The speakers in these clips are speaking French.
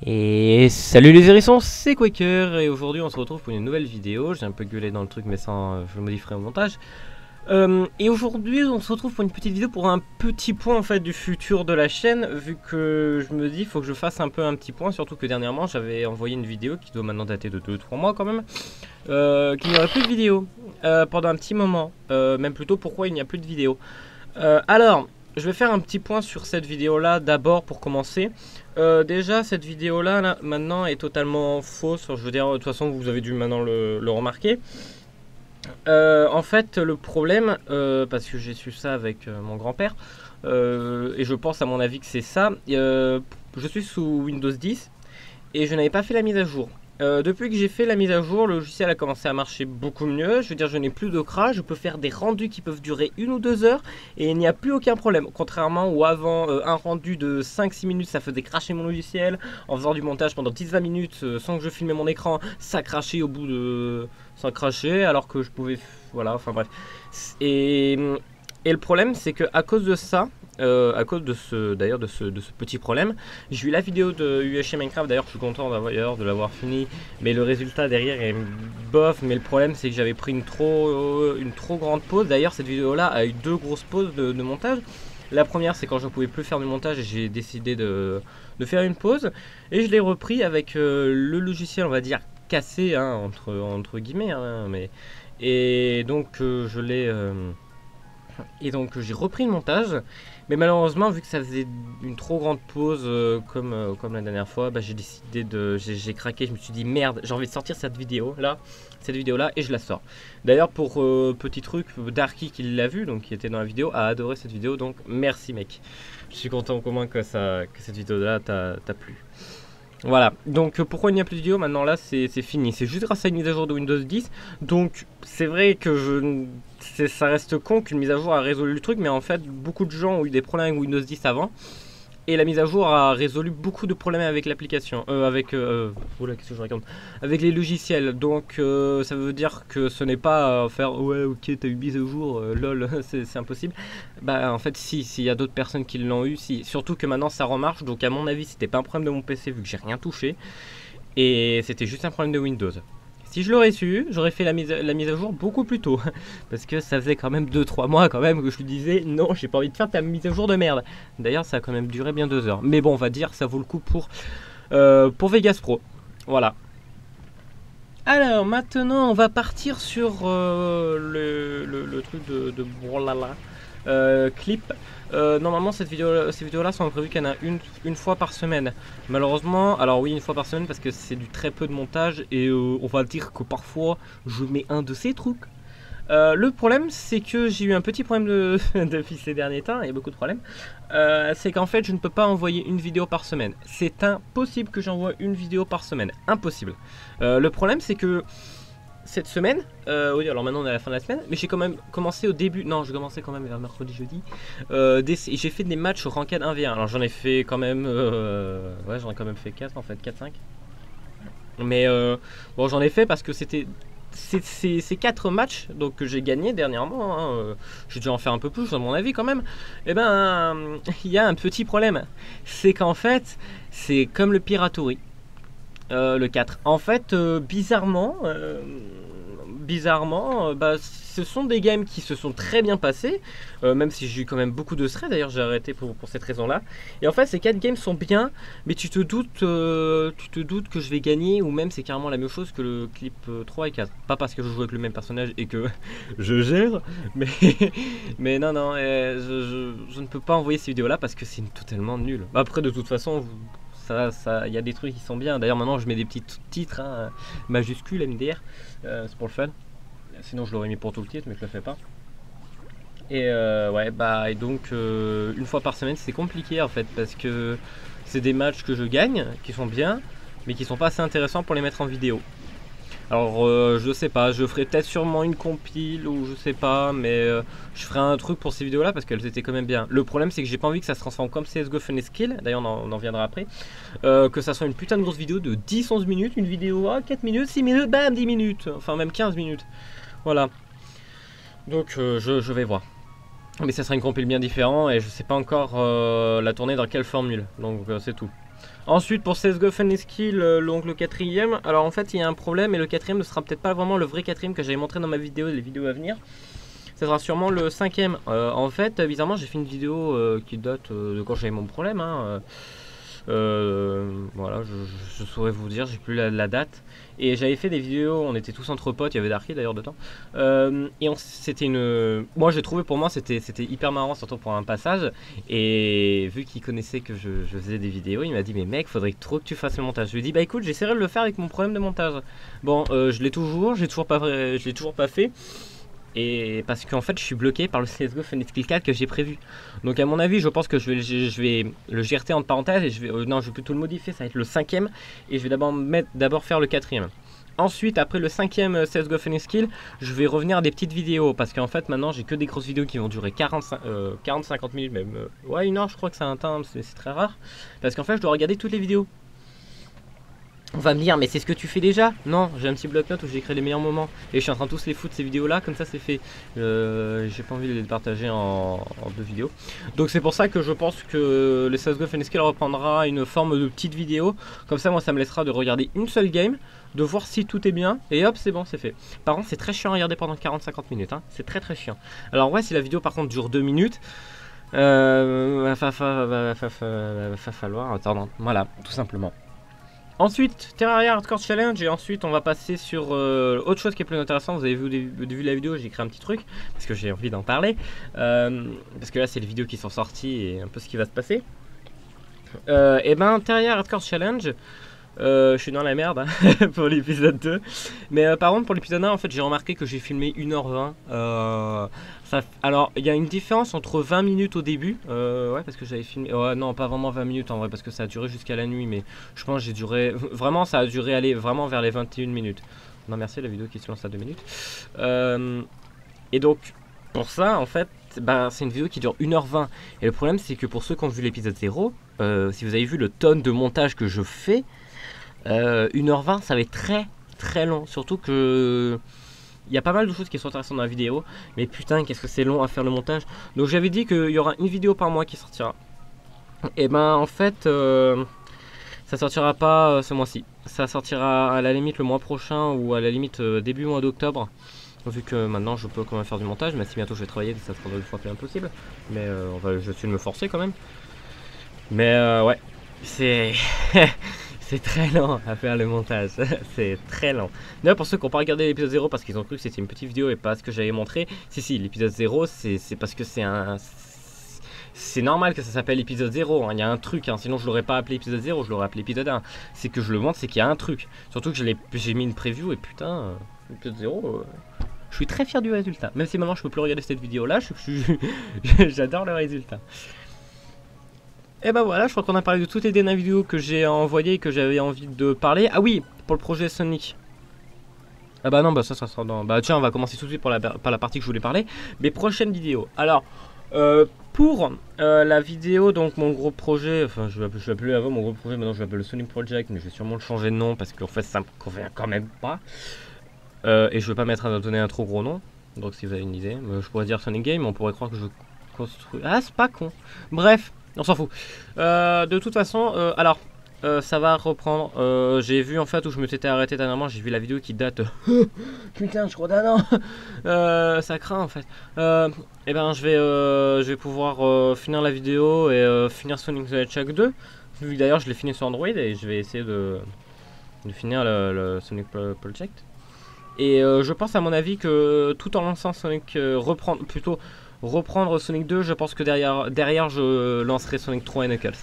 Et salut les hérissons, c'est Quaker et aujourd'hui on se retrouve pour une nouvelle vidéo. J'ai un peu gueulé dans le truc mais sans, je le modifierai au montage. Et aujourd'hui on se retrouve pour une petite vidéo pour un petit point en fait du futur de la chaîne. Vu que je me dis il faut que je fasse un peu un petit point, surtout que dernièrement j'avais envoyé une vidéo qui doit maintenant dater de 2-3 mois quand même, qu'il n'y aurait plus de vidéo pendant un petit moment, même plutôt pourquoi il n'y a plus de vidéo. Alors je vais faire un petit point sur cette vidéo là d'abord pour commencer. Déjà cette vidéo là, maintenant est totalement fausse. Je veux dire, de toute façon vous avez dû maintenant le remarquer. En fait le problème, parce que j'ai su ça avec mon grand-père, et je pense à mon avis que c'est ça, je suis sous Windows 10 et je n'avais pas fait la mise à jour. Depuis que j'ai fait la mise à jour, le logiciel a commencé à marcher beaucoup mieux. Je veux dire, je n'ai plus de crash, je peux faire des rendus qui peuvent durer 1 ou 2 heures et il n'y a plus aucun problème. Contrairement où avant, un rendu de 5-6 minutes, ça faisait cracher mon logiciel. En faisant du montage pendant 10-20 minutes, sans que je filmais mon écran, ça crachait au bout de... ça crachait alors que je pouvais... Voilà, enfin bref. Et le problème, c'est que à cause de ça, à cause de ce petit problème, j'ai eu la vidéo de UHC Minecraft. D'ailleurs je suis content de l'avoir fini, mais le résultat derrière est bof. Mais le problème c'est que j'avais pris une trop grande pause. D'ailleurs cette vidéo là a eu 2 grosses pauses de montage. La première c'est quand je ne pouvais plus faire du montage et j'ai décidé de faire une pause, et je l'ai repris avec le logiciel on va dire cassé, hein, entre guillemets, hein, mais... et donc je l'ai... et donc j'ai repris le montage, mais malheureusement vu que ça faisait une trop grande pause, comme la dernière fois, bah, j'ai décidé de... j'ai craqué, je me suis dit merde, j'ai envie de sortir cette vidéo là, et je la sors. D'ailleurs pour petit truc, Darky qui l'a vu, donc qui était dans la vidéo, a adoré cette vidéo, donc merci mec. Je suis content au moins que cette vidéo là t'a plu. Voilà, donc pourquoi il n'y a plus de vidéo maintenant là, c'est fini. C'est juste grâce à une mise à jour de Windows 10. Donc c'est vrai que ça reste con qu'une mise à jour a résolu le truc, mais en fait beaucoup de gens ont eu des problèmes avec Windows 10 avant. Et la mise à jour a résolu beaucoup de problèmes avec l'application, qu'est-ce que je raconte, avec les logiciels. Donc ça veut dire que ce n'est pas faire ouais ok t'as eu mise à jour, lol, c'est impossible. Bah en fait si, s'il y a d'autres personnes qui l'ont eu, si. Surtout que maintenant ça remarche, donc à mon avis c'était pas un problème de mon PC vu que j'ai rien touché. Et c'était juste un problème de Windows. Si je l'aurais su, j'aurais fait la mise à jour beaucoup plus tôt. Parce que ça faisait quand même 2-3 mois quand même que je lui disais non, j'ai pas envie de faire ta mise à jour de merde. D'ailleurs ça a quand même duré bien 2 heures. Mais bon, on va dire ça vaut le coup pour Vegas Pro. Voilà. Alors maintenant on va partir sur le truc de Brolala. Clip. Normalement ces vidéos là sont prévues qu'il y en a une fois par semaine. Malheureusement, alors oui, une fois par semaine parce que c'est du très peu de montage, et on va dire que parfois je mets un de ces trucs. Le problème c'est que j'ai eu un petit problème depuis ces derniers temps, il y a beaucoup de problèmes. C'est qu'en fait je ne peux pas envoyer une vidéo par semaine. C'est impossible que j'envoie une vidéo par semaine, impossible. Le problème c'est que cette semaine, oui, alors maintenant on est à la fin de la semaine, mais j'ai quand même commencé au début, non, je commençais quand même vers mercredi, jeudi, j'ai fait des matchs ranked 1v1, alors j'en ai fait quand même, ouais, j'en ai quand même fait 4 en fait, 4-5, mais bon, j'en ai fait parce que c'était ces 4 matchs donc, que j'ai gagné dernièrement, hein, j'ai dû en faire un peu plus à mon avis quand même. Et ben, il y a un petit problème, c'est qu'en fait, c'est comme le Piratori. Le 4. En fait, bizarrement, bah, ce sont des games qui se sont très bien passés, même si j'ai eu quand même beaucoup de stress. D'ailleurs, j'ai arrêté pour cette raison-là. Et en fait, ces 4 games sont bien, mais tu te doutes que je vais gagner, ou même c'est carrément la même chose que le clip 3 et 4. Pas parce que je joue avec le même personnage et que je gère, mais non, je ne peux pas envoyer ces vidéos-là parce que c'est totalement nul. Après, de toute façon, il y a des trucs qui sont bien. D'ailleurs maintenant je mets des petits titres, hein, majuscules MDR, c'est pour le fun. Sinon je l'aurais mis pour tout le titre, mais je le fais pas. Et ouais, bah, et donc une fois par semaine c'est compliqué en fait, parce que c'est des matchs que je gagne qui sont bien, mais qui sont pas assez intéressants pour les mettre en vidéo. Alors je sais pas, je ferai peut-être sûrement une compile ou je sais pas, mais je ferai un truc pour ces vidéos là parce qu'elles étaient quand même bien. Le problème c'est que j'ai pas envie que ça se transforme comme CSGO Fun & Skill, d'ailleurs on en viendra après, que ça soit une putain de grosse vidéo de 10-11 minutes, une vidéo à 4 minutes, 6 minutes, bam 10 minutes, enfin même 15 minutes, voilà. Donc je vais voir. Mais ça sera une compile bien différente et je sais pas encore la tourner dans quelle formule, donc c'est tout. Ensuite pour CSGO Funny Skill, donc le quatrième, alors en fait il y a un problème et le quatrième ne sera peut-être pas vraiment le vrai quatrième que j'avais montré dans ma vidéo, les vidéos à venir. Ça sera sûrement le cinquième. En fait, bizarrement j'ai fait une vidéo qui date de quand j'avais mon problème. Hein, voilà, je saurais vous dire, j'ai plus la date. Et j'avais fait des vidéos, on était tous entre potes, il y avait Darky d'ailleurs dedans. Et c'était une. Moi j'ai trouvé pour moi c'était hyper marrant, surtout pour un passage. Et vu qu'il connaissait que je faisais des vidéos, il m'a dit mais mec, faudrait trop que tu fasses le montage. Je lui ai dit bah écoute, j'essaierai de le faire avec mon problème de montage. Bon, je l'ai toujours, je l'ai toujours pas fait. Et parce qu'en fait je suis bloqué par le CSGO Funny Skill 4 que j'ai prévu. Donc à mon avis je pense que je vais le GRT entre parenthèses et je vais plutôt le modifier, ça va être le cinquième. Et je vais d'abord faire le quatrième. Ensuite après le cinquième CSGO Funny Skill, je vais revenir à des petites vidéos. Parce qu'en fait maintenant j'ai que des grosses vidéos qui vont durer 40-50 minutes même. Ouais 1 heure je crois que c'est un temps, c'est très rare. Parce qu'en fait je dois regarder toutes les vidéos. On va me dire, mais c'est ce que tu fais déjà? Non, j'ai un petit bloc-notes où j'ai créé les meilleurs moments. Et je suis en train de tous les foutre ces vidéos-là, comme ça c'est fait. J'ai pas envie de les partager en 2 vidéos. Donc c'est pour ça que je pense que le CSGO Funny Skill reprendra une forme de petite vidéo. Comme ça, moi, ça me laissera de regarder une seule game, de voir si tout est bien, et hop, c'est bon, c'est fait. Par contre, c'est très chiant à regarder pendant 40-50 minutes. Hein. C'est très très chiant. Alors ouais, si la vidéo par contre dure 2 minutes, va falloir attendre. Voilà, tout simplement. Ensuite, Terraria Hardcore Challenge et ensuite on va passer sur autre chose qui est plus intéressant. Vous avez vu la vidéo, j'ai créé un petit truc parce que j'ai envie d'en parler. Parce que là c'est les vidéos qui sont sorties et un peu ce qui va se passer. Et ben Terraria Hardcore Challenge, je suis dans la merde hein, pour l'épisode 2. Mais par contre pour l'épisode 1 en fait j'ai remarqué que j'ai filmé 1h20. Alors il y a une différence entre 20 minutes au début. Ouais parce que j'avais filmé. Non pas vraiment 20 minutes en vrai parce que ça a duré jusqu'à la nuit. Mais je pense que j'ai duré. Vraiment ça a duré aller vraiment vers les 21 minutes. Non merci la vidéo qui se lance à 2 minutes. Et donc pour ça en fait bah, c'est une vidéo qui dure 1h20. Et le problème c'est que pour ceux qui ont vu l'épisode 0, si vous avez vu le tonne de montage que je fais, 1h20 ça va être très très long. Surtout que il y a pas mal de choses qui sont intéressantes dans la vidéo. Mais putain qu'est-ce que c'est long à faire le montage. Donc j'avais dit qu'il y aura une vidéo par mois qui sortira. Et ben en fait ça sortira pas ce mois-ci. Ça sortira à la limite le mois prochain ou à la limite début mois d'octobre. Vu que maintenant je peux quand même faire du montage. Mais si bientôt je vais travailler ça sera 2 fois plus impossible. Mais je suis de me forcer quand même. Mais ouais c'est... C'est très lent à faire le montage, c'est très lent. D'ailleurs pour ceux qui n'ont pas regardé l'épisode 0 parce qu'ils ont cru que c'était une petite vidéo et pas ce que j'avais montré, si l'épisode 0 c'est parce que c'est normal que ça s'appelle épisode 0, hein. Il y a un truc, hein. Sinon je l'aurais pas appelé épisode 0, je l'aurais appelé épisode 1. C'est que je le montre, c'est qu'il y a un truc. Surtout que j'ai mis une preview et putain, épisode 0, je suis très fier du résultat. Même si maintenant je peux plus regarder cette vidéo là, j'adore le résultat. Et bah voilà, je crois qu'on a parlé de toutes les dernières vidéos que j'ai envoyées et que j'avais envie de parler. Ah oui, pour le projet Sonic. Ah bah non, bah ça sera dans... Bah tiens, on va commencer tout de suite par la partie que je voulais parler. Mes prochaines vidéos. Alors, pour la vidéo, donc mon gros projet, enfin je l'appelais avant mon gros projet, maintenant je l'appelle le Sonic Project, mais je vais sûrement le changer de nom parce qu'en fait ça me convient quand même pas. Et je veux pas donner un trop gros nom, donc si vous avez une idée, je pourrais dire Sonic Game, on pourrait croire que je construis... Ah c'est pas con. Bref. On s'en fout. De toute façon, alors, ça va reprendre. J'ai vu en fait où je me t'étais arrêté dernièrement. J'ai vu la vidéo qui date. Putain, je crois d'un an. Ça craint en fait. Et ben, je vais pouvoir finir la vidéo et finir Sonic the Hedgehog 2. Vu que d'ailleurs, je l'ai fini sur Android et je vais essayer de finir le Sonic Project. Et je pense à mon avis que tout en lançant Sonic, reprendre Sonic 2, je pense que derrière je lancerai Sonic 3 et Knuckles.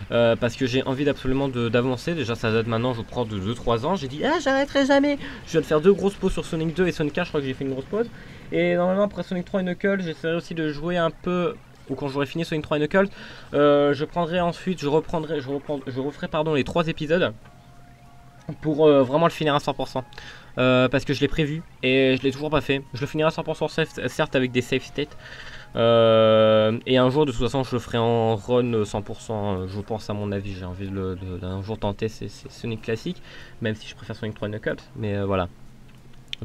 Parce que j'ai envie absolument d'avancer. Déjà ça date maintenant, je prends de 2-3 ans. J'ai dit ah j'arrêterai jamais. Je viens de faire 2 grosses pauses sur Sonic 2 et Sonic 4, je crois que j'ai fait une grosse pause. Et normalement après Sonic 3 et Knuckles, j'essaierai aussi de jouer un peu. Ou quand j'aurai fini Sonic 3 et Knuckles, je prendrai ensuite, je referai pardon les 3 épisodes pour vraiment le finir à 100%. Parce que je l'ai prévu et je l'ai toujours pas fait. Je le finirai à 100% certes avec des save states. Et un jour de toute façon je le ferai en run 100%. Je pense à mon avis. J'ai envie d'un jour tenter ces Sonic classiques. Même si je préfère Sonic 3 et Knuckles. Mais voilà.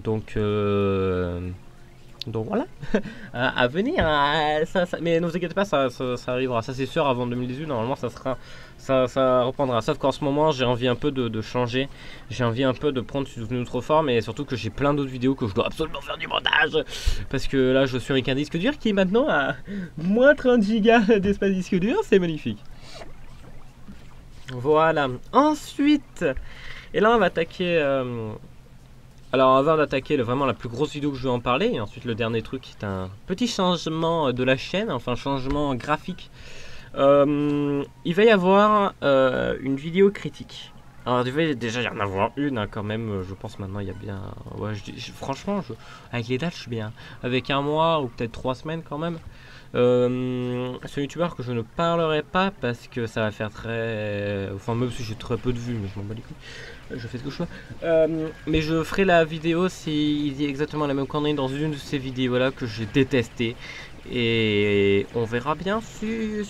Donc Donc voilà, à venir, mais ne vous inquiétez pas, ça arrivera, ça c'est sûr, avant 2018, normalement ça reprendra. Sauf qu'en ce moment, j'ai envie un peu de changer, j'ai envie un peu de prendre une autre forme, et surtout que j'ai plein d'autres vidéos que je dois absolument faire du montage, parce que là je suis avec un disque dur qui est maintenant à moins 30 Go d'espace disque dur, c'est magnifique. Voilà, ensuite, et là on va attaquer... Alors avant d'attaquer vraiment la plus grosse vidéo que je vais en parler, et ensuite le dernier truc qui est un petit changement de la chaîne, enfin changement graphique, il va y avoir une vidéo critique. Alors déjà il y en a avoir une hein, quand même, je pense maintenant il y a bien... Ouais, franchement, avec les dates je suis bien. Avec un mois ou peut-être 3 semaines quand même. C'est un youtubeur que je ne parlerai pas parce que ça va faire très... Enfin même si j'ai très peu de vues, mais je m'en bats les couilles. Je fais ce que je veux. Mais je ferai la vidéo s'il dit exactement la même connerie dans une de ces vidéos là que j'ai détesté. Et on verra bien si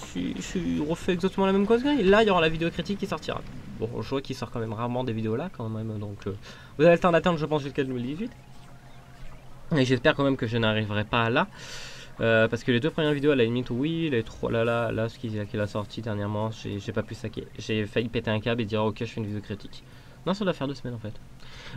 on refait exactement la même chose. Et là il y aura la vidéo critique qui sortira. Bon, je vois qu'il sort quand même rarement des vidéos là quand même. Donc vous avez le temps d'attendre je pense jusqu'à 2018. Et j'espère quand même que je n'arriverai pas là. Parce que les 2 premières vidéos à la limite oui, les 3 là ce qu'il a sorti dernièrement, j'ai pas pu saquer. J'ai failli péter un câble et dire ok je fais une vidéo critique. Non, ça doit faire 2 semaines en fait.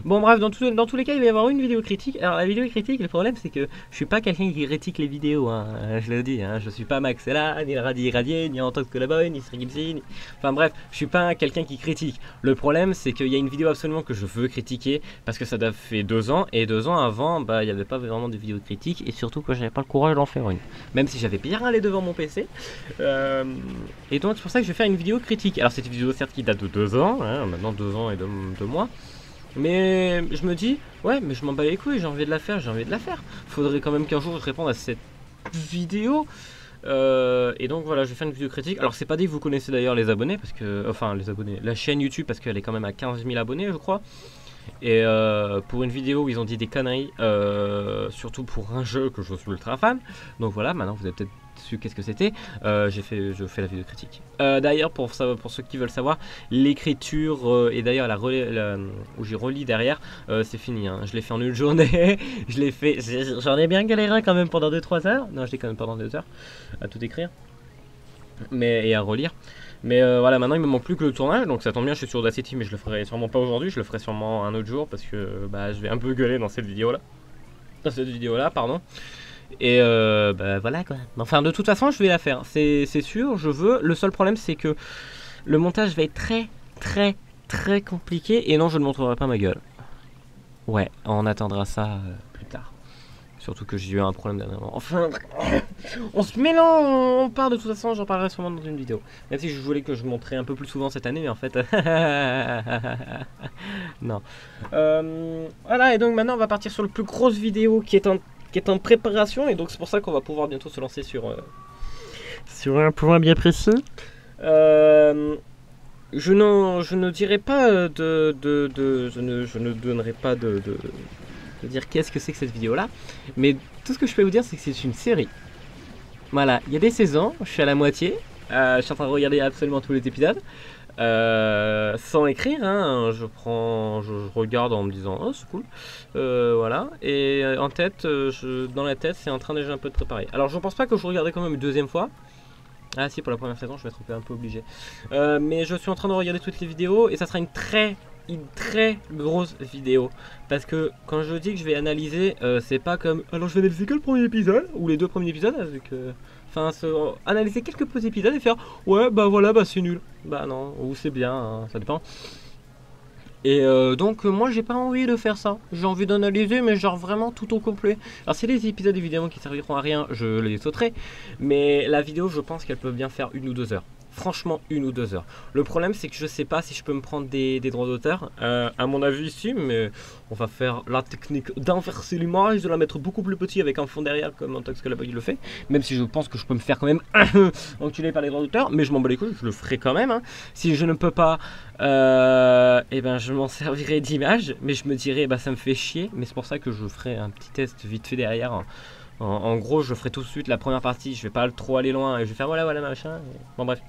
Bon bref, dans tous les cas il va y avoir une vidéo critique. Alors la vidéo critique, le problème c'est que je suis pas quelqu'un qui critique les vidéos hein. Je le dis, hein. Je suis pas Maxella, ni Radi Radier, ni Antox Colaboy, ni Strigimsi, enfin bref, je suis pas quelqu'un qui critique. Le problème c'est qu'il y a une vidéo absolument que je veux critiquer parce que ça doit fait 2 ans et 2 ans avant bah il n'y avait pas vraiment de vidéo critique et surtout que j'avais pas le courage d'en faire une. Même si j'avais bien râlé devant mon PC. Et donc c'est pour ça que je vais faire une vidéo critique. Alors cette vidéo certes qui date de 2 ans, hein, maintenant 2 ans et 2 mois. Mais je me dis, ouais, mais je m'en bats les couilles, j'ai envie de la faire, Faudrait quand même qu'un jour je réponde à cette vidéo. Et donc voilà, je vais faire une vidéo critique. Alors c'est pas dit que vous connaissez d'ailleurs les abonnés, parce que, enfin les abonnés, la chaîne YouTube, parce qu'elle est quand même à 15 000 abonnés, je crois. Et pour une vidéo où ils ont dit des conneries, surtout pour un jeu que je suis ultra fan. Donc voilà, maintenant vous avez peut-être su qu'est-ce que c'était. Je fais la vidéo critique. D'ailleurs, pour ceux qui veulent savoir, l'écriture et d'ailleurs où j'ai relis derrière, c'est fini. Hein. Je l'ai fait en une journée. J'en ai bien galéré quand même pendant 2-3 heures. Non, je l'ai quand même pendant 2 heures à tout écrire, et à relire. Mais voilà, maintenant il me manque plus que le tournage, donc ça tombe bien, je suis sur Audacity, mais je le ferai sûrement pas aujourd'hui, je le ferai sûrement un autre jour parce que bah, je vais un peu gueuler dans cette vidéo là. Pardon. Et bah voilà quoi. Enfin, de toute façon, je vais la faire, c'est sûr, je veux. Le seul problème, c'est que le montage va être très compliqué et non, je ne montrerai pas ma gueule. Ouais, on attendra ça plus tard. Surtout que j'ai eu un problème dernièrement. Enfin, on se mélange, on part de toute façon, j'en parlerai sûrement dans une vidéo. Même si je voulais que je montrais un peu plus souvent cette année, mais en fait... non. Voilà, et donc maintenant on va partir sur la plus grosse vidéo qui est en préparation. Et donc c'est pour ça qu'on va pouvoir bientôt se lancer sur un point bien précis. Je ne dirai pas je ne donnerai pas de dire qu'est-ce que c'est que cette vidéo là, mais tout ce que je peux vous dire c'est que c'est une série. Voilà, il y a des saisons, je suis à la moitié, je suis en train de regarder absolument tous les épisodes sans écrire, hein, je regarde en me disant oh c'est cool, voilà, et en tête, dans la tête c'est en train déjà un peu de préparer. Alors je pense pas que je regarderai quand même une deuxième fois. Ah si, pour la première saison je vais être un peu obligé, mais je suis en train de regarder toutes les vidéos et ça sera une très grosse vidéo, parce que quand je dis que je vais analyser, c'est pas comme alors je vais analyser que le premier épisode ou les 2 premiers épisodes, avec enfin analyser quelques petits épisodes et faire ouais bah voilà bah c'est nul, bah non, ou c'est bien, hein, ça dépend. Et donc moi j'ai pas envie de faire ça, j'ai envie d'analyser mais genre vraiment tout au complet. Alors c'est les épisodes évidemment qui serviront à rien, je les sauterai, mais la vidéo je pense qu'elle peut bien faire 1 ou 2 heures. Franchement 1 ou 2 heures. Le problème c'est que je sais pas si je peux me prendre des droits d'auteur, à mon avis ici, mais on va faire la technique d'inverser l'image, de la mettre beaucoup plus petit avec un fond derrière comme Antox Colaboy le fait, même si je pense que je peux me faire quand même enculer par les droits d'auteur, mais je m'en bats les couilles, je le ferai quand même, hein. Si je ne peux pas, et ben je m'en servirai d'image, mais je me dirai bah ça me fait chier, mais c'est pour ça que je ferai un petit test vite fait derrière, hein. En gros, je ferai tout de suite la première partie, je vais pas trop aller loin, et je vais faire voilà machin. Bon bref,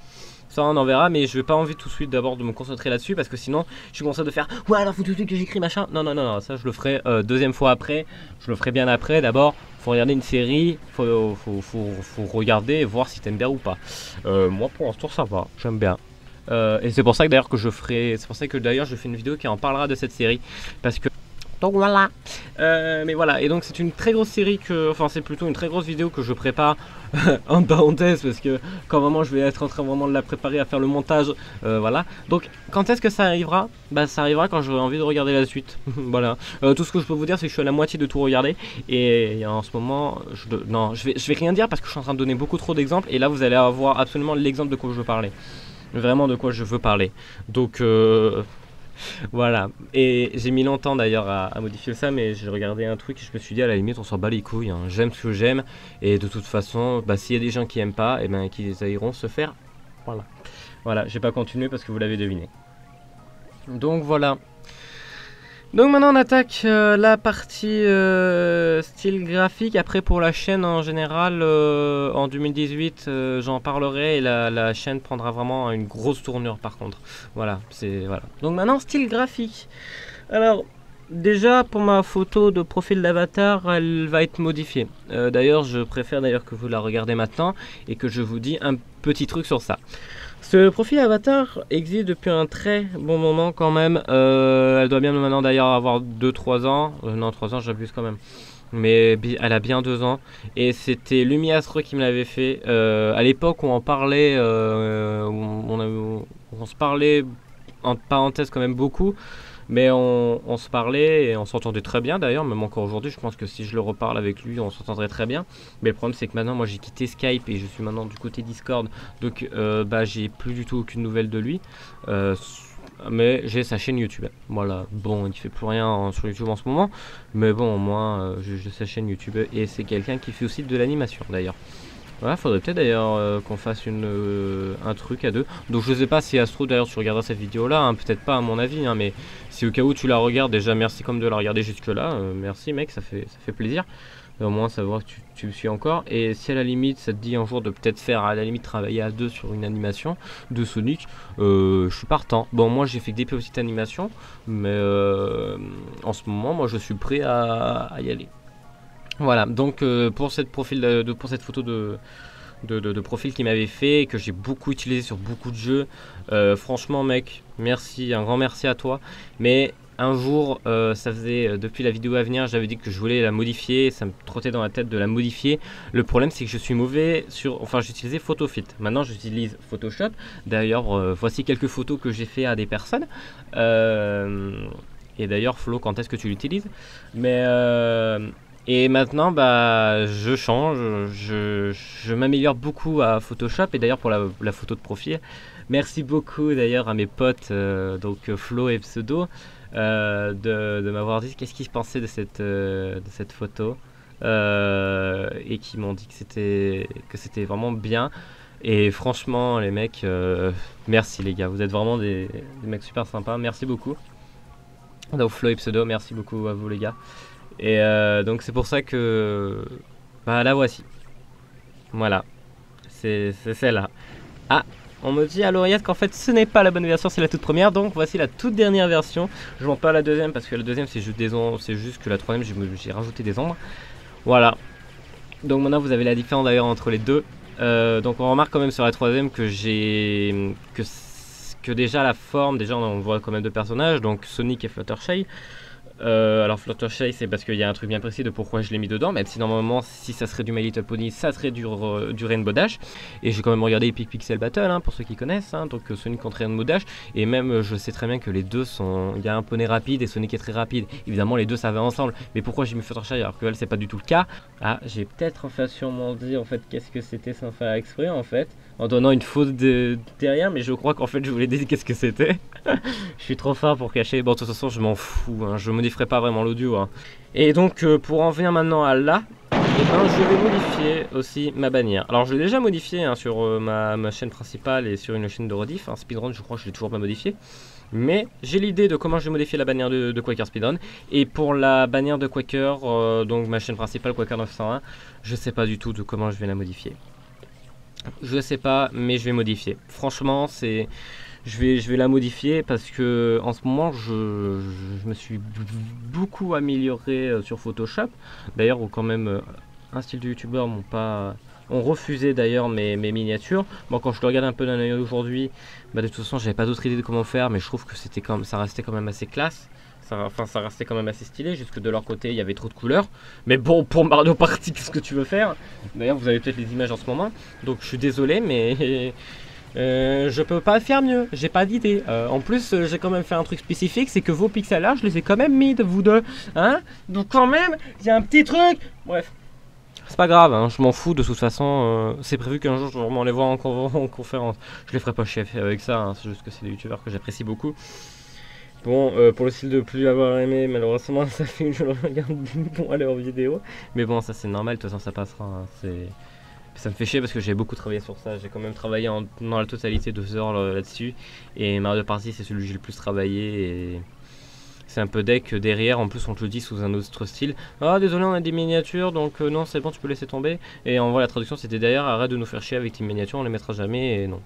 ça on en verra, mais je vais pas envie tout de suite d'abord de me concentrer là-dessus, parce que sinon je commence à faire ouais alors faut tout de suite que j'écris machin. Non, ça je le ferai deuxième fois après, je le ferai bien après. D'abord faut regarder une série, faut regarder et voir si t'aimes bien ou pas. Moi pour l'instant ça va, j'aime bien. Et c'est pour ça que d'ailleurs je fais une vidéo qui en parlera de cette série, parce que donc voilà. Mais voilà, et donc c'est une très grosse série enfin c'est plutôt une très grosse vidéo que je prépare en parenthèse, parce que quand vraiment je vais être en train vraiment de la préparer à faire le montage, voilà. Donc quand est-ce que ça arrivera? Bah ça arrivera quand j'aurai envie de regarder la suite. Voilà. Tout ce que je peux vous dire, c'est que je suis à la moitié de tout regarder, et en ce moment, non, je vais rien dire parce que je suis en train de donner beaucoup trop d'exemples, et là vous allez avoir absolument l'exemple de quoi je veux parler. Vraiment de quoi je veux parler. Donc voilà, et j'ai mis longtemps d'ailleurs à modifier ça, mais j'ai regardé un truc et je me suis dit à la limite on s'en bat les couilles, hein. J'aime ce que j'aime, et de toute façon, bah, s'il y a des gens qui aiment pas, et ben qu'ils iront se faire. Voilà, voilà, j'ai pas continué parce que vous l'avez deviné. Donc voilà. Donc maintenant on attaque la partie style graphique. Après pour la chaîne en général, en 2018 j'en parlerai, et la chaîne prendra vraiment une grosse tournure par contre. Voilà, voilà. Donc maintenant style graphique. Alors déjà pour ma photo de profil d'avatar, elle va être modifiée. D'ailleurs je préfère que vous la regardez maintenant et que je vous dis un petit truc sur ça. Ce profil avatar existe depuis un très bon moment quand même. Elle doit bien maintenant d'ailleurs avoir 2-3 ans. Non, 3 ans, j'abuse quand même. Mais elle a bien 2 ans. Et c'était Lumiastre qui me l'avait fait. À l'époque où on parlait, on se parlait en parenthèse quand même beaucoup. Mais on se parlait et on s'entendait très bien d'ailleurs, même encore aujourd'hui. Je pense que si je le reparle avec lui, on s'entendrait très bien. Mais le problème, c'est que maintenant, moi j'ai quitté Skype et je suis maintenant du côté Discord. Donc bah, j'ai plus du tout aucune nouvelle de lui. Mais j'ai sa chaîne YouTube. Voilà, bon, il fait plus rien sur YouTube en ce moment. Mais bon, au moins, j'ai sa chaîne YouTube. Et c'est quelqu'un qui fait aussi de l'animation d'ailleurs. Voilà, faudrait peut-être d'ailleurs qu'on fasse un truc à deux. Donc je sais pas si Astro d'ailleurs tu regarderas cette vidéo là, hein, peut-être pas à mon avis, hein, mais si au cas où tu la regardes, déjà merci comme de la regarder jusque là, merci mec, ça fait plaisir. Et au moins savoir que tu me suis encore. Et si à la limite ça te dit un jour de peut-être faire à la limite travailler à deux sur une animation de Sonic, je suis partant. Bon moi j'ai fait que des petites animations, mais en ce moment moi je suis prêt à y aller. Voilà, donc pour cette photo de profil qu'il m'avait fait, que j'ai beaucoup utilisé sur beaucoup de jeux, franchement mec, merci, un grand merci à toi. Mais un jour, ça faisait depuis la vidéo à venir, j'avais dit que je voulais la modifier, ça me trottait dans la tête de la modifier. Le problème c'est que je suis mauvais enfin j'utilisais PhotoFit, maintenant j'utilise Photoshop. D'ailleurs voici quelques photos que j'ai fait à des personnes. Et d'ailleurs Flo, quand est-ce que tu l'utilises? Mais et maintenant, bah, je change, je m'améliore beaucoup à Photoshop, et d'ailleurs pour la photo de profil, merci beaucoup d'ailleurs à mes potes, donc Flo et Pseudo, de m'avoir dit qu'est-ce qu'ils pensaient de cette photo, et qui m'ont dit que c'était vraiment bien. Et franchement, les mecs, merci les gars, vous êtes vraiment des mecs super sympas, merci beaucoup. Donc Flo et Pseudo, merci beaucoup à vous les gars. Et donc c'est pour ça que bah la voici. Voilà, c'est celle-là. Ah, on me dit à l'oreillette qu'en fait ce n'est pas la bonne version, c'est la toute première. Donc voici la toute dernière version. Je ne montre pas la deuxième parce que la deuxième c'est juste des ombres, c'est juste que la troisième j'ai rajouté des ombres. Voilà. Donc maintenant vous avez la différence d'ailleurs entre les deux. Donc on remarque quand même sur la troisième que que déjà la forme, déjà on voit quand même deux personnages, donc Sonic et Fluttershy. Alors Fluttershy c'est parce qu'il y a un truc bien précis de pourquoi je l'ai mis dedans, même si normalement si ça serait du My Little Pony ça serait du Rainbow Dash. Et j'ai quand même regardé Epic Pixel Battle hein, pour ceux qui connaissent, hein, donc Sonic contre Rainbow Dash. Et même je sais très bien que les deux sont, il y a un poney rapide et Sonic est très rapide, évidemment les deux ça va ensemble. Mais pourquoi j'ai mis Fluttershy alors que elle c'est pas du tout le cas? Ah, j'ai peut-être enfin sûrement dit en fait qu'est-ce que c'était sans faire exprès en fait, en donnant une faute derrière, mais je crois qu'en fait je voulais dire qu'est-ce que c'était. Je suis trop fort pour cacher. Bon de toute façon je m'en fous, hein. Je modifierai pas vraiment l'audio hein. Et donc pour en venir maintenant à là, eh ben, je vais modifier aussi ma bannière. Alors je l'ai déjà modifié hein, sur ma chaîne principale et sur une chaîne de rediff, hein, Speedrun je crois que je l'ai toujours pas modifié. Mais j'ai l'idée de comment je vais modifier la bannière de Quaker Speedrun. Et pour la bannière de Quaker, donc ma chaîne principale Quaker 901, je sais pas du tout de comment je vais la modifier. Je sais pas, mais je vais modifier. Franchement, je vais la modifier parce que en ce moment je me suis beaucoup amélioré sur Photoshop. D'ailleurs, quand même un style de youtubeur ont refusé d'ailleurs mes miniatures. Bon, quand je le regarde un peu d'un œil aujourd'hui, bah, de toute façon j'avais pas d'autre idée de comment faire, mais je trouve que ça restait quand même assez classe. Ça restait quand même assez stylé, jusque de leur côté il y avait trop de couleurs. Mais bon, pour Mario Party, qu'est-ce que tu veux faire? D'ailleurs, vous avez peut-être les images en ce moment, donc je suis désolé, mais je peux pas faire mieux, j'ai pas d'idée. En plus, j'ai quand même fait un truc spécifique, c'est que vos pixel art, je les ai quand même mis de vous deux, hein. Donc quand même, il y a un petit truc. Bref, c'est pas grave, hein, je m'en fous de toute façon. C'est prévu qu'un jour je vais vraiment les voir en conférence. Je les ferai pas chier avec ça, hein, c'est juste que c'est des youtubeurs que j'apprécie beaucoup. Bon, pour le style de plus avoir aimé, malheureusement, ça fait que je le regarde bon à leur vidéo. Mais bon, ça c'est normal, de toute façon ça passera. Hein, ça me fait chier parce que j'ai beaucoup travaillé sur ça. J'ai quand même travaillé dans la totalité 2 heures là-dessus. Et Mario Party, c'est celui que j'ai le plus travaillé. Et c'est un peu deck derrière. En plus, on te le dit sous un autre style. Ah, désolé, on a des miniatures, donc non, c'est bon, tu peux laisser tomber. Et en vrai, la traduction c'était derrière. Arrête de nous faire chier avec tes miniatures, on les mettra jamais. Et non.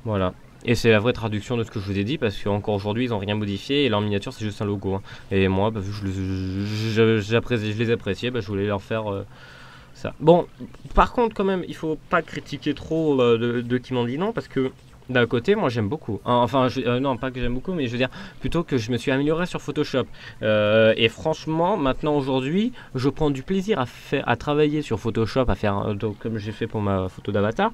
Voilà. Et c'est la vraie traduction de ce que je vous ai dit, parce qu'encore aujourd'hui ils n'ont rien modifié et leur miniature c'est juste un logo. Hein. Et moi, bah, vu que je les appréciais, bah, je voulais leur faire ça. Bon, par contre, quand même, il faut pas critiquer trop de qui m'en dit non, parce que d'un côté, moi j'aime beaucoup. Enfin, non, pas que j'aime beaucoup, mais je veux dire plutôt que je me suis amélioré sur Photoshop. Et franchement, maintenant aujourd'hui, je prends du plaisir à travailler sur Photoshop, à faire donc, comme j'ai fait pour ma photo d'avatar.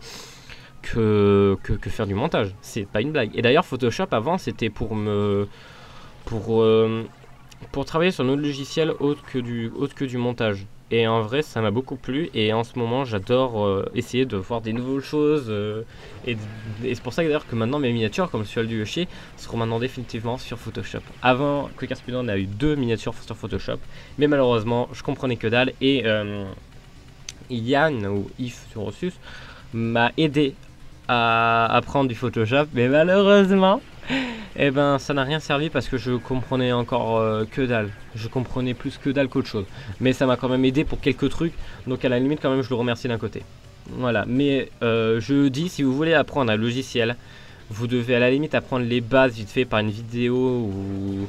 Que faire du montage, c'est pas une blague. Et d'ailleurs Photoshop avant c'était pour travailler sur un autre logiciel autre que du montage. Et en vrai ça m'a beaucoup plu et en ce moment j'adore essayer de voir des nouvelles choses et c'est pour ça d'ailleurs que maintenant mes miniatures comme celui du Yoshi seront maintenant définitivement sur Photoshop. Avant Quicker Speedrun on a eu 2 miniatures sur Photoshop mais malheureusement je comprenais que dalle et Yann ou If sur Rossus m'a aidé à apprendre du Photoshop, mais malheureusement, eh ben, ça n'a rien servi parce que je comprenais encore que dalle. Je comprenais plus que dalle qu'autre chose. Mais ça m'a quand même aidé pour quelques trucs, donc à la limite quand même je le remercie d'un côté. Voilà, mais je dis, si vous voulez apprendre un logiciel, vous devez à la limite apprendre les bases vite fait par une vidéo ou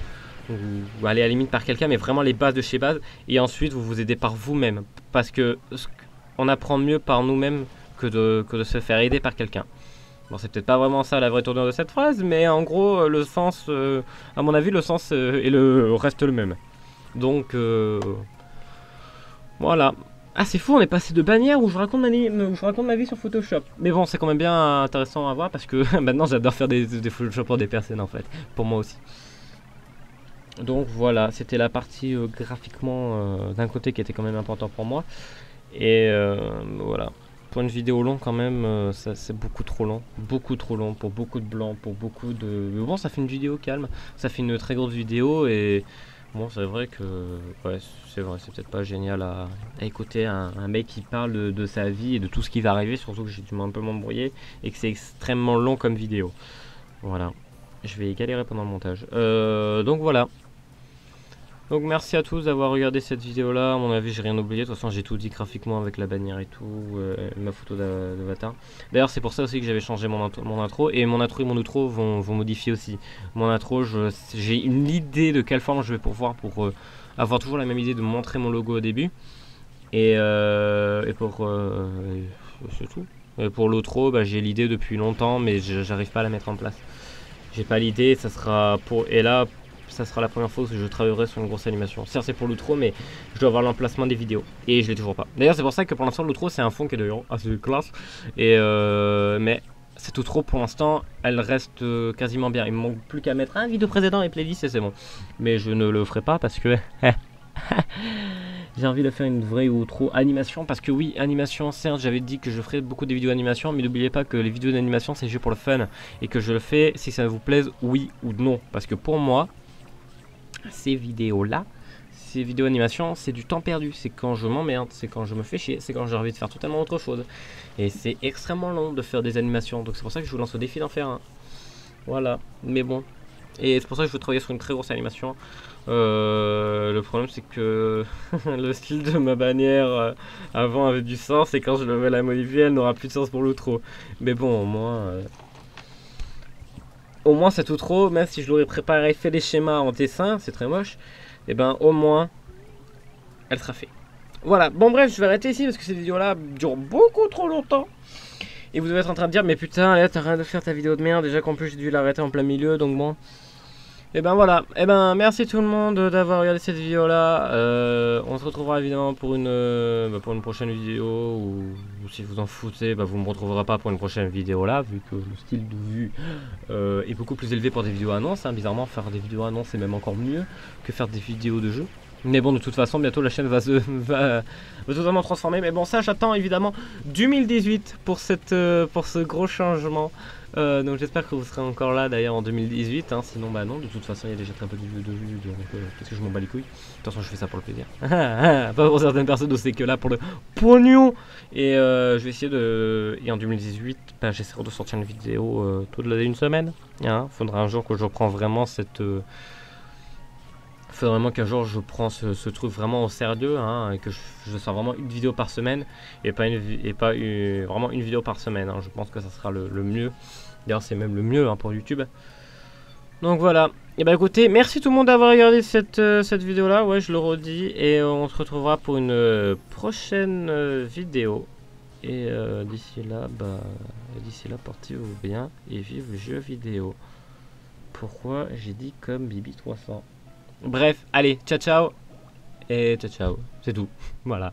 aller à la limite par quelqu'un, mais vraiment les bases de chez base, et ensuite vous vous aidez par vous-même, parce que on apprend mieux par nous-mêmes que de se faire aider par quelqu'un. Bon, c'est peut-être pas vraiment ça la vraie tournure de cette phrase, mais en gros, le sens, à mon avis, le sens reste le même. Donc, voilà. Ah, c'est fou, on est passé de bannière où je raconte ma vie sur Photoshop. Mais bon, c'est quand même bien intéressant à voir parce que maintenant, j'adore faire des Photoshop pour des personnes, en fait. Pour moi aussi. Donc, voilà, c'était la partie graphiquement d'un côté qui était quand même important pour moi. Et voilà. Pour une vidéo longue quand même, c'est beaucoup trop long pour beaucoup de blanc, pour beaucoup de... Mais bon, ça fait une vidéo calme, ça fait une très grosse vidéo et bon, c'est vrai que ouais, c'est peut-être pas génial à écouter un mec qui parle de sa vie et de tout ce qui va arriver, surtout que j'ai dû un peu m'embrouiller et que c'est extrêmement long comme vidéo. Voilà, je vais galérer pendant le montage. Donc voilà. Donc merci à tous d'avoir regardé cette vidéo là, à mon avis j'ai rien oublié, de toute façon j'ai tout dit graphiquement avec la bannière et tout, ma photo d'avatar. D'ailleurs c'est pour ça aussi que j'avais changé mon intro, et mon intro et mon outro vont modifier aussi. Mon intro, j'ai une idée de quelle forme je vais pouvoir pour avoir toujours la même idée de montrer mon logo au début. Et c'est tout. Et pour l'outro, bah, j'ai l'idée depuis longtemps mais j'arrive pas à la mettre en place. J'ai pas l'idée, ça sera pour... Et là... ça sera la première fois que je travaillerai sur une grosse animation. Certes c'est pour l'outro mais je dois avoir l'emplacement des vidéos et je l'ai toujours pas. D'ailleurs c'est pour ça que pour l'instant l'outro c'est un fond qui est d'ailleurs assez classe et mais cette outro pour l'instant elle reste quasiment bien. Il me manque plus qu'à mettre un vidéo précédent et playlist et c'est bon. Mais je ne le ferai pas parce que j'ai envie de faire une vraie outro animation parce que oui, animation, certes j'avais dit que je ferais beaucoup de vidéos animation mais n'oubliez pas que les vidéos d'animation c'est juste pour le fun et que je le fais si ça vous plaise oui ou non parce que pour moi ces vidéos animation, c'est du temps perdu, c'est quand je m'emmerde, c'est quand je me fais chier, c'est quand j'ai envie de faire totalement autre chose. Et c'est extrêmement long de faire des animations, donc c'est pour ça que je vous lance au défi d'en faire un. Voilà, mais bon. Et c'est pour ça que je veux travailler sur une très grosse animation. Le problème c'est que le style de ma bannière avant avait du sens et quand je vais la modifier elle n'aura plus de sens pour l'outro. Mais bon au moins... au moins cette outro, même si je l'aurais préparé, fait les schémas en dessin, c'est très moche, et ben au moins elle sera faite. Voilà, bon bref, je vais arrêter ici parce que cette vidéo-là dure beaucoup trop longtemps. Et vous devez être en train de dire, mais putain, là t'as rien de faire ta vidéo de merde, déjà qu'en plus j'ai dû l'arrêter en plein milieu, donc bon. Et ben voilà, et ben merci tout le monde d'avoir regardé cette vidéo-là. On se retrouvera évidemment pour une prochaine vidéo, ou si vous en foutez, bah, vous me retrouverez pas pour une prochaine vidéo là, vu que le style de vue est beaucoup plus élevé pour des vidéos annonces. Hein. Bizarrement, faire des vidéos annonces c'est même encore mieux que faire des vidéos de jeu. Mais bon, de toute façon, bientôt la chaîne va totalement transformer. Mais bon, ça, j'attends évidemment 2018 pour ce gros changement. Donc j'espère que vous serez encore là d'ailleurs en 2018. Hein, sinon, bah non, de toute façon, il y a déjà très peu de vues. Donc qu'est-ce que je m'en bats les couilles. De toute façon, je fais ça pour le plaisir. Pas pour certaines personnes, c'est que là pour le pognon. Et je vais essayer de. Et en 2018, bah, j'essaierai de sortir une vidéo toute une semaine. Hein, faudra un jour que je reprends vraiment cette. Faudrait vraiment qu'un jour je prends ce truc vraiment au sérieux, hein, et que je sors vraiment une vidéo par semaine et pas vraiment une vidéo par semaine. Hein. Je pense que ça sera le mieux. D'ailleurs, c'est même le mieux hein, pour YouTube. Donc voilà. Et bah écoutez, merci tout le monde d'avoir regardé cette vidéo là. Ouais, je le redis. Et on se retrouvera pour une prochaine vidéo. Et d'ici là, portez-vous bien et vive le jeu vidéo. Pourquoi j'ai dit comme Bibi 300? Bref, allez, ciao ciao. Et ciao ciao, c'est tout. Voilà.